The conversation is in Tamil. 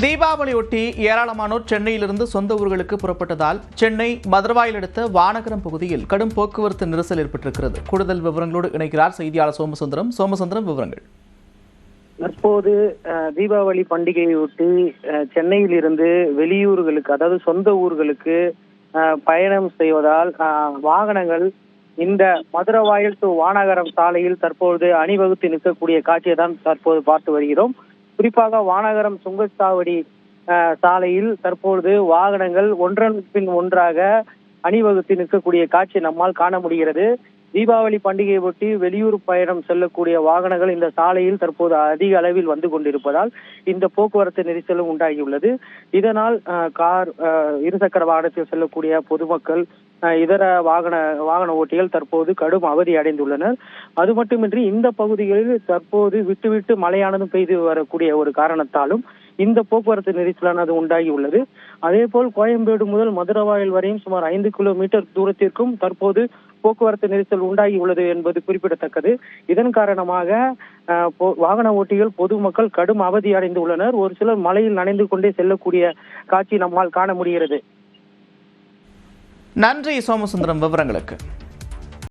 தீபாவளியொட்டி ஏராளமானோர் சென்னையிலிருந்து சொந்த ஊர்களுக்கு புறப்பட்டதால் சென்னை மதுரவாயல் அடுத்த வானகரம் பகுதியில் கடும் போக்குவரத்து நெரிசல் ஏற்பட்டிருக்கிறது. கூடுதல் விவரங்களோடு இணைக்கிறார் செய்தியாளர் சோமசுந்தரம். சோமசுந்தரம், விவரங்கள். தற்போது தீபாவளி பண்டிகையொட்டி சென்னையில் இருந்து வெளியூர்களுக்கு, அதாவது சொந்த ஊர்களுக்கு பயணம் செய்வதால் வாகனங்கள் இந்த மதுரவாயல் டு வானகரம் சாலையில் தற்போது அணிவகுத்து நிற்கக்கூடிய காட்சியை தான் தற்போது பார்த்து வருகிறோம். குறிப்பாக வானகரம் சுங்கச்சாவடி சாலையில் தற்பொழுது வாகனங்கள் ஒன்றன் பின் ஒன்றாக அணிவகுத்து நிற்கக்கூடிய காட்சி நம்மால் காண முடிகிறது. தீபாவளி பண்டிகையை ஒட்டி வெளியூர் பயணம் செல்லக்கூடிய வாகனங்கள் இந்த சாலையில் தற்போது அதிக அளவில் வந்து கொண்டிருப்பதால் இந்த போக்குவரத்து நெரிசலும் உண்டாகியுள்ளது. இதனால் இருசக்கர வாகனத்தில் செல்லக்கூடிய பொதுமக்கள், இதர வாகன ஓட்டிகள் தற்போது கடும் அவதி அடைந்துள்ளனர். அது மட்டுமின்றி இந்த பகுதிகளில் தற்போது விட்டுவிட்டு மழையானதும் பெய்து வரக்கூடிய ஒரு காரணத்தாலும் இந்த போக்குவரத்து நெரிசலானது உண்டாகியுள்ளது. அதே போல் கோயம்பேடு முதல் மதுரவாயல் வரையும் சுமார் 5 கிலோமீட்டர் தூரத்திற்கும் தற்போது போக்குவரத்து நெரிசல் உண்டாகி உள்ளது என்பது குறிப்பிடத்தக்கது. இதன் காரணமாக வாகன ஓட்டிகள், பொதுமக்கள் கடும் அவதி அடைந்துள்ளனர். ஒரு சிலர் மழையில் நனைந்து கொண்டே செல்லக்கூடிய காட்சி நம்மால் காண முடிகிறது. நன்றி சோமசுந்தரம், விவரங்களுக்கு.